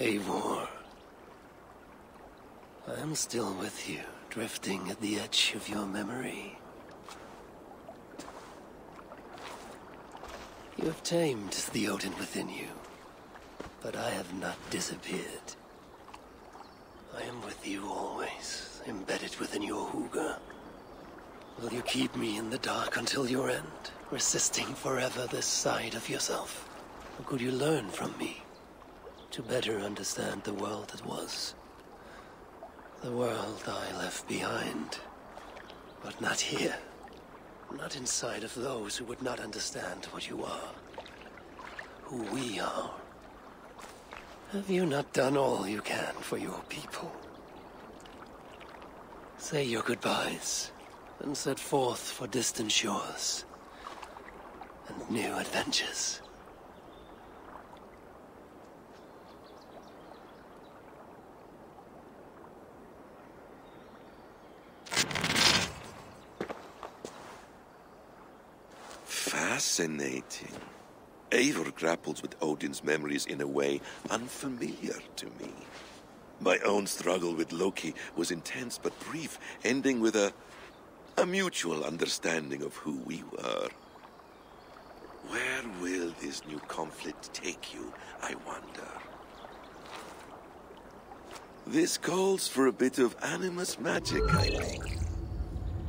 Eivor, I am still with you, drifting at the edge of your memory. You have tamed the Odin within you, but I have not disappeared. I am with you always, embedded within your hooga. Will you keep me in the dark until your end, resisting forever this side of yourself? Or could you learn from me, to better understand the world that was? The world I left behind, but not here. Not inside of those who would not understand what you are, who we are. Have you not done all you can for your people? Say your goodbyes, and set forth for distant shores and new adventures. Fascinating. Eivor grapples with Odin's memories in a way unfamiliar to me. My own struggle with Loki was intense but brief, ending with a mutual understanding of who we were. Where will this new conflict take you, I wonder? This calls for a bit of Animus magic, I think.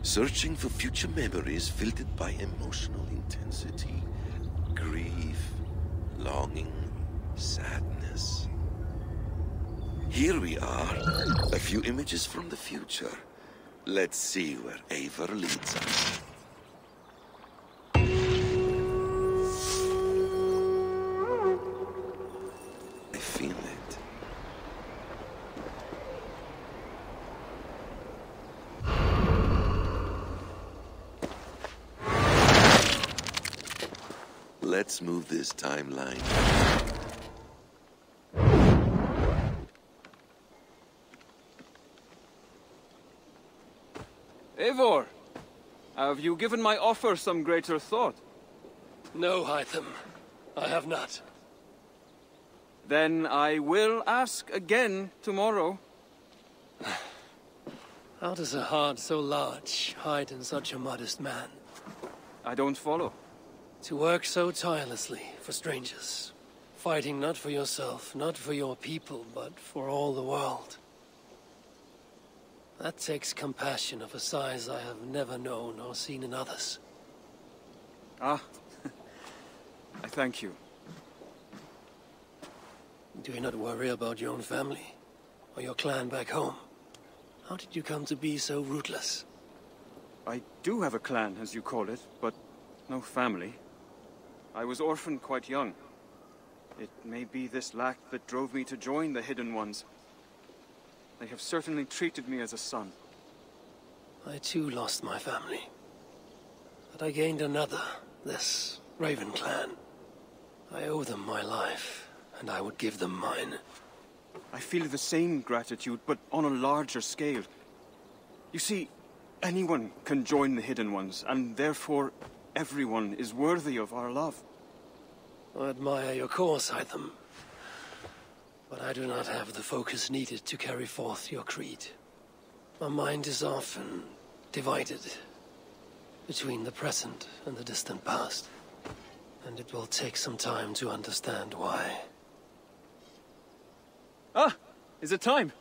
Searching for future memories filtered by emotional intensity, grief, longing, sadness. Here we are, a few images from the future. Let's see where Eivor leads us. I feel it. Let's move this timeline. Eivor, have you given my offer some greater thought? No, Hytham, I have not. Then I will ask again tomorrow. How does a heart so large hide in such a modest man? I don't follow. To work so tirelessly for strangers, fighting not for yourself, not for your people, but for all the world. That takes compassion of a size I have never known or seen in others. Ah, I thank you. Do you not worry about your own family, or your clan back home? How did you come to be so rootless? I do have a clan, as you call it, but no family. I was orphaned quite young. It may be this lack that drove me to join the Hidden Ones. They have certainly treated me as a son. I too lost my family. But I gained another, this Raven clan. I owe them my life, and I would give them mine. I feel the same gratitude, but on a larger scale. You see, anyone can join the Hidden Ones, and therefore everyone is worthy of our love. I admire your cause, Hytham. But I do not have the focus needed to carry forth your creed. My mind is often divided between the present and the distant past. And it will take some time to understand why. Ah! Is it time?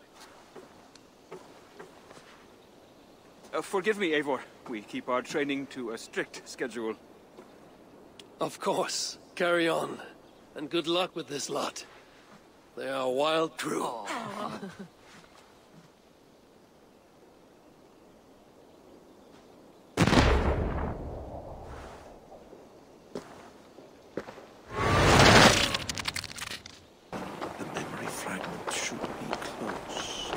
Forgive me, Eivor. We keep our training to a strict schedule. Of course. Carry on. And good luck with this lot. They are a wild crew. The memory fragment should be close.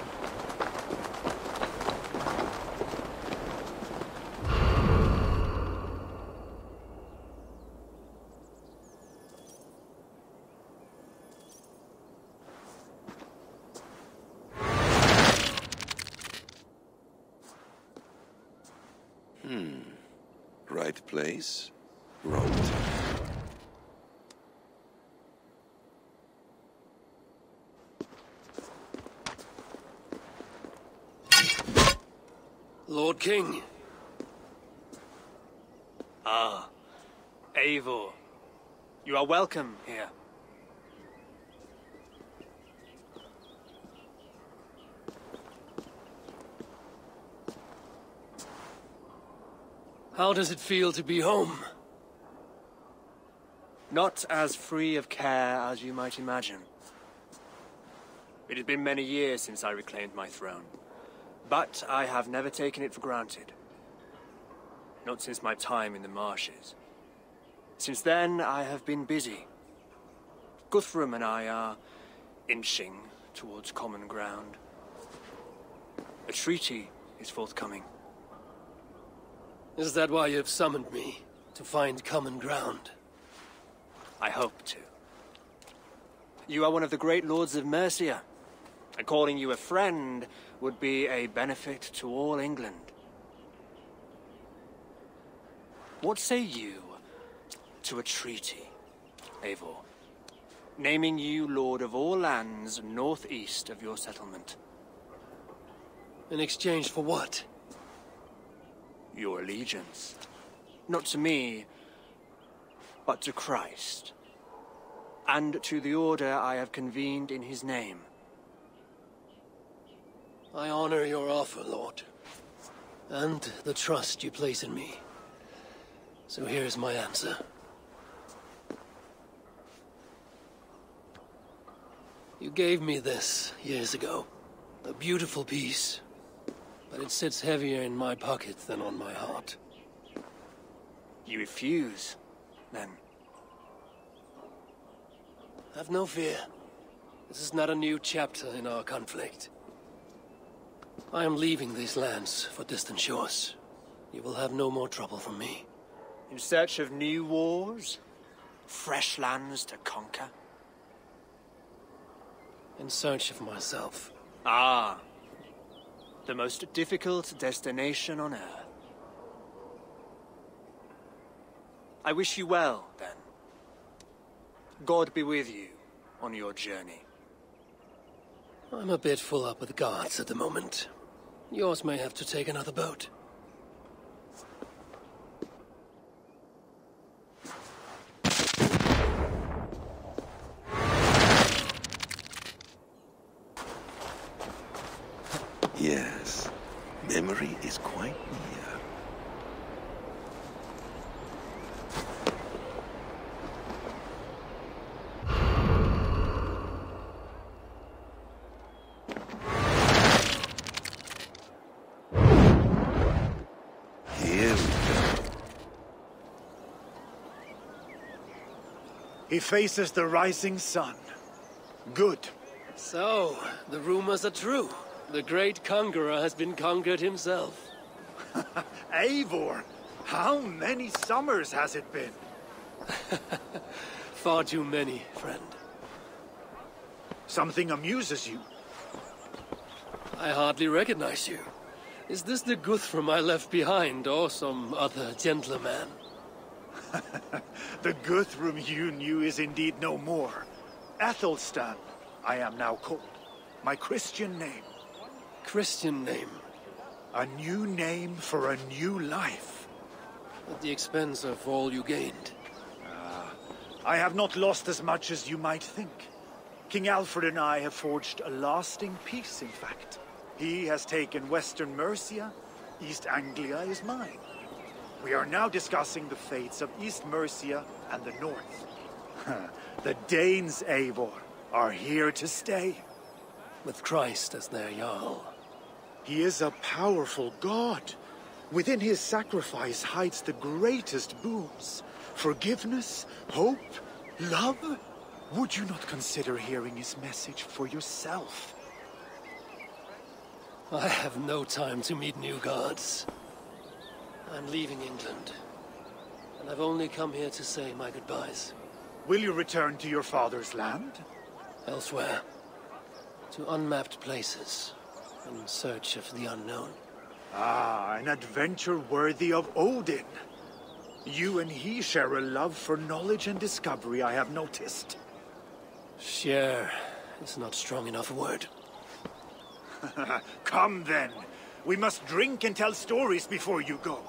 Right place, wrong time. Lord King. Ah, Eivor. You are welcome here. How does it feel to be home? Not as free of care as you might imagine. It has been many years since I reclaimed my throne, but I have never taken it for granted. Not since my time in the marshes. Since then, I have been busy. Guthrum and I are inching towards common ground. A treaty is forthcoming. Is that why you have summoned me? To find common ground? I hope to. You are one of the great lords of Mercia, and calling you a friend would be a benefit to all England. What say you to a treaty, Eivor? Naming you lord of all lands northeast of your settlement. In exchange for what? Your allegiance. Not to me, but to Christ. And to the order I have convened in his name. I honor your offer, Lord. And the trust you place in me. So here's my answer. You gave me this years ago. A beautiful piece. But it sits heavier in my pocket than on my heart. You refuse, then? Have no fear. This is not a new chapter in our conflict. I am leaving these lands for distant shores. You will have no more trouble from me. In search of new wars? Fresh lands to conquer? In search of myself. Ah. The most difficult destination on Earth. I wish you well, then. God be with you on your journey. I'm a bit full up with guards at the moment. Yours may have to take another boat. Yes, memory is quite near. Here we go. He faces the rising sun. Good. So, the rumors are true. The great conqueror has been conquered himself. Eivor, how many summers has it been? Far too many, friend. Something amuses you. I hardly recognize you. Is this the Guthrum I left behind, or some other gentleman? The Guthrum you knew is indeed no more. Athelstan, I am now called. My Christian name. Christian name. A new name for a new life. At the expense of all you gained. I have not lost as much as you might think. King Alfred and I have forged a lasting peace, in fact. He has taken Western Mercia, East Anglia is mine. We are now discussing the fates of East Mercia and the North. The Danes, Eivor, are here to stay. With Christ as their Jarl. He is a powerful god. Within his sacrifice hides the greatest boons. Forgiveness, hope, love. Would you not consider hearing his message for yourself? I have no time to meet new gods. I'm leaving England. And I've only come here to say my goodbyes. Will you return to your father's land? Elsewhere. To unmapped places. In search of the unknown. Ah, an adventure worthy of Odin. You and he share a love for knowledge and discovery, I have noticed. Share is not strong enough a word. Come then. We must drink and tell stories before you go.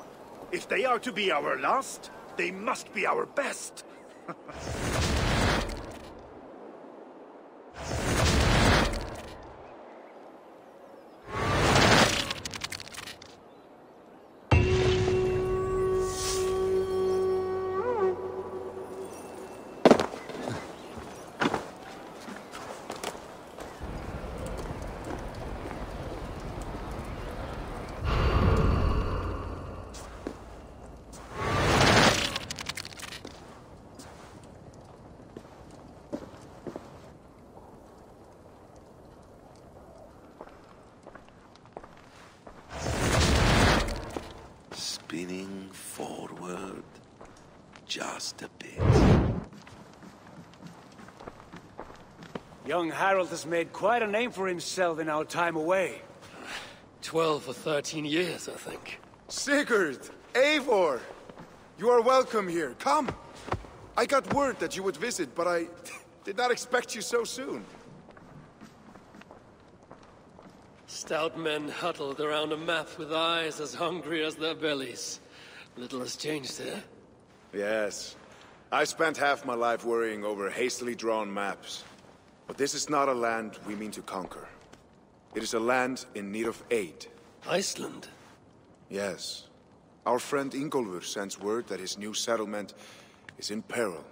If they are to be our last, they must be our best. Spinning forward just a bit. Young Harold has made quite a name for himself in our time away. 12 or 13 years, I think. Sigurd! Eivor! You are welcome here. Come! I got word that you would visit, but I did not expect you so soon. Stout men huddled around a map with eyes as hungry as their bellies. Little has changed here. Yes. I spent half my life worrying over hastily drawn maps. But this is not a land we mean to conquer. It is a land in need of aid. Iceland? Yes. Our friend Ingólfur sends word that his new settlement is in peril.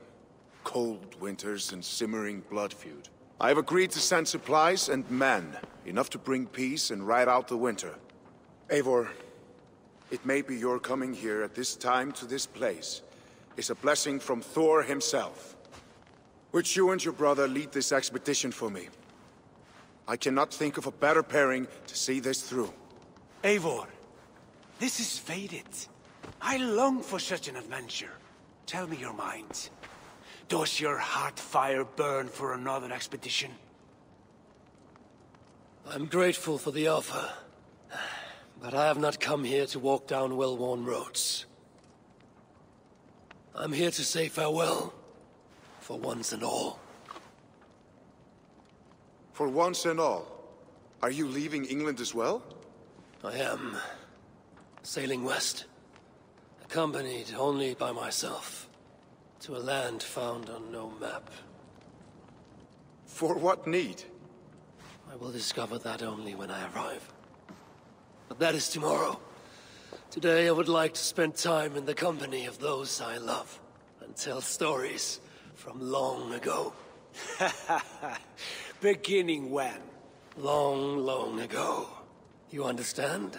Cold winters and simmering blood feud. I have agreed to send supplies and men, enough to bring peace and ride out the winter. Eivor, it may be your coming here at this time to this place is a blessing from Thor himself. Would you and your brother lead this expedition for me? I cannot think of a better pairing to see this through. Eivor, this is fated. I long for such an adventure. Tell me your mind. Does your heart fire burn for another expedition? I'm grateful for the offer. But I have not come here to walk down well-worn roads. I'm here to say farewell. For once and all. For once and all? Are you leaving England as well? I am. Sailing west. Accompanied only by myself. To a land found on no map. For what need? I will discover that only when I arrive. But that is tomorrow. Today I would like to spend time in the company of those I love. And tell stories from long ago. Beginning when? Long, long ago. You understand?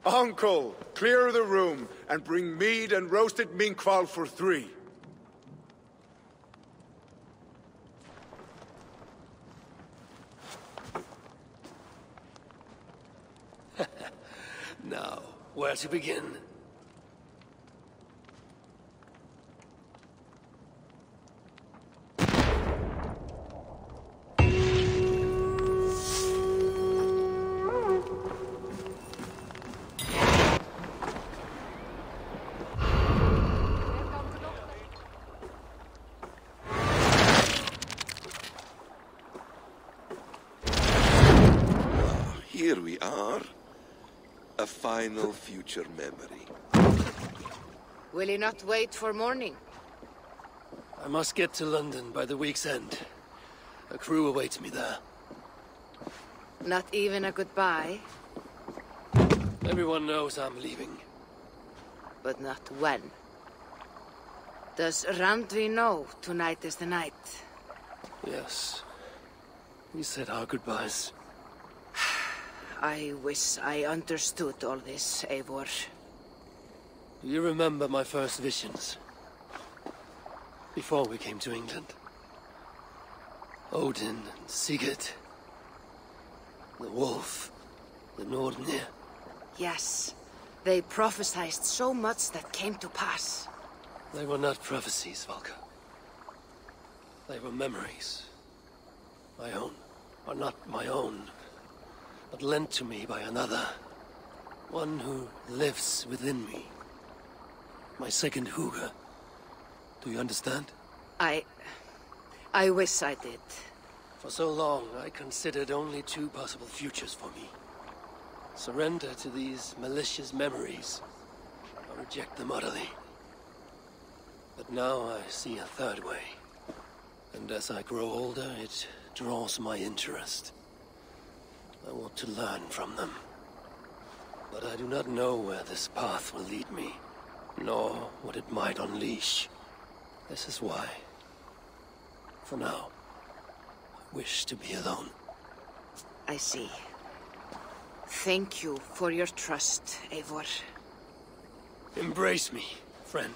Uncle, clear the room and bring mead and roasted minkval for 3. Now, where to begin? Here we are. A final future memory. Will you not wait for morning? I must get to London by the week's end. A crew awaits me there. Not even a goodbye, Everyone knows I'm leaving. but not when. Does Randvi know tonight is the night? Yes. We said our goodbyes. I wish I understood all this, Eivor. Do you remember my first visions? Before we came to England. Odin and Sigurd. The wolf. The Nordnir. Yes, they prophesied so much that came to pass. They were not prophecies, Valka. They were memories. My own. Or not my own, but lent to me by another. One who lives within me. My second Huga. Do you understand? I wish I did. For so long, I considered only two possible futures for me. Surrender to these malicious memories, or reject them utterly. But now I see a third way. And as I grow older, it draws my interest. I want to learn from them. But I do not know where this path will lead me, nor what it might unleash. This is why, for now, I wish to be alone. I see. Thank you for your trust, Eivor. Embrace me, friend.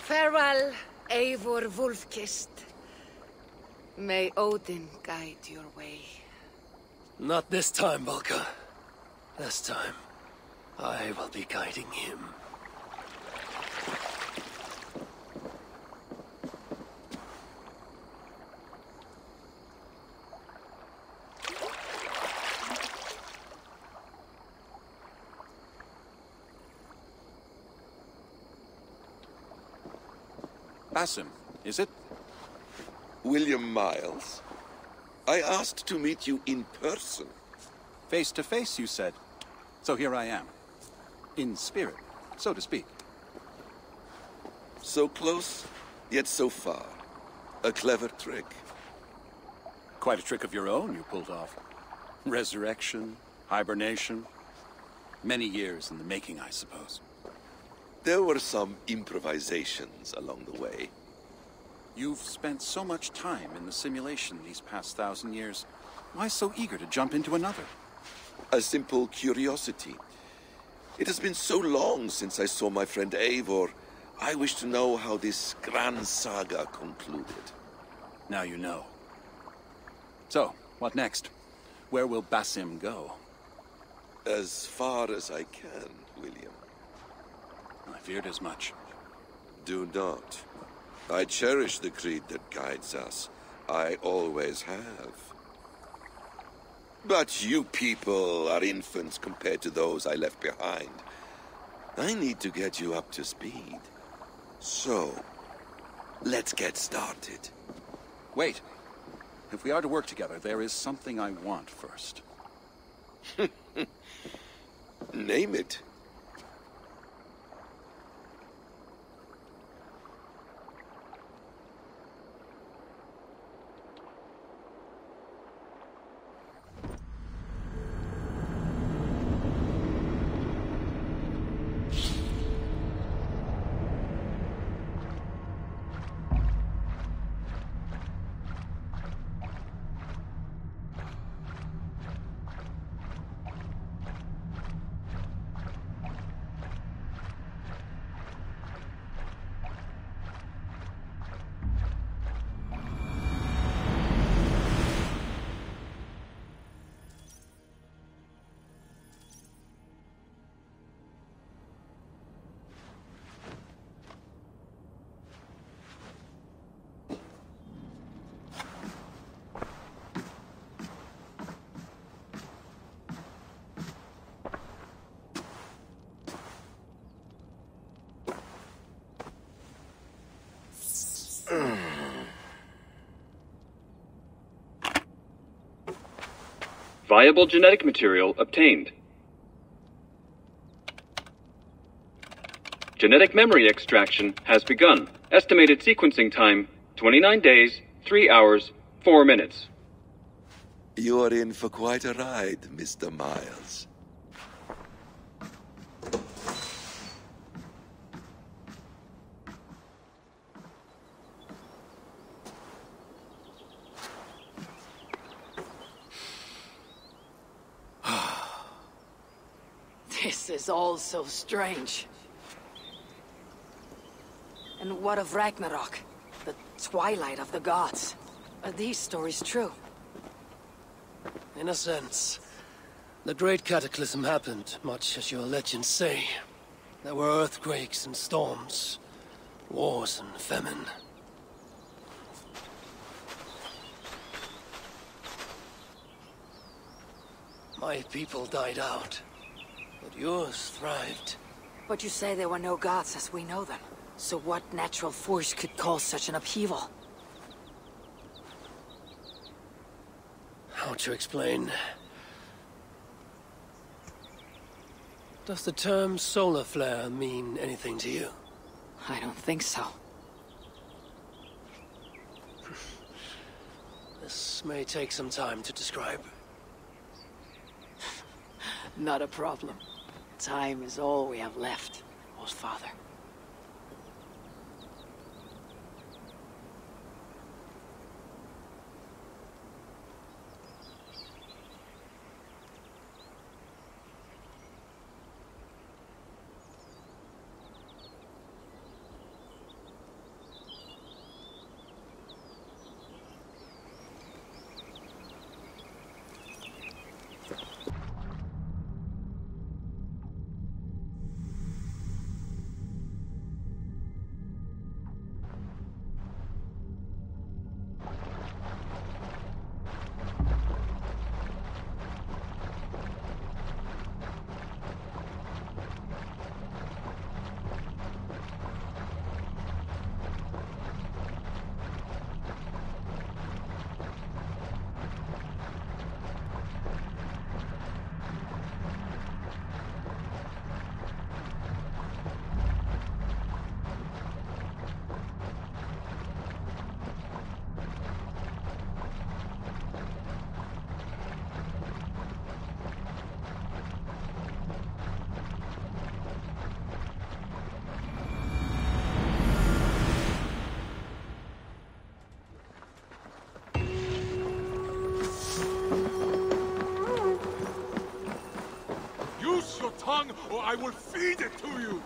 Farewell, Eivor Wolf-Kissed. May Odin guide your way. Not this time, Valka. This time, I will be guiding him. Basim, is it? William Miles, I asked to meet you in person. Face to face, you said. So here I am. In spirit, so to speak. So close, yet so far. A clever trick. Quite a trick of your own you pulled off. Resurrection, hibernation. Many years in the making, I suppose. There were some improvisations along the way. You've spent so much time in the simulation these past 1,000 years. Why so eager to jump into another? A simple curiosity. It has been so long since I saw my friend Eivor. I wish to know how this grand saga concluded. Now you know. So, what next? Where will Basim go? As far as I can, William. I feared as much. Do not. I cherish the creed that guides us. I always have. But you people are infants compared to those I left behind. I need to get you up to speed. So, let's get started. Wait. If we are to work together, there is something I want first. Name it. Viable genetic material obtained. Genetic memory extraction has begun. Estimated sequencing time, 29 days, 3 hours, 4 minutes. You are in for quite a ride, Mr. Miles. This is all so strange. And what of Ragnarok? The twilight of the gods? Are these stories true? In a sense. The Great Cataclysm happened, much as your legends say. There were earthquakes and storms, wars and famine. My people died out, but yours thrived. But you say there were no gods as we know them. So what natural force could cause such an upheaval? How to explain? Does the term solar flare mean anything to you? I don't think so. This may take some time to describe. Not a problem. Time is all we have left, Old Father. Use your tongue, or I will feed it to you!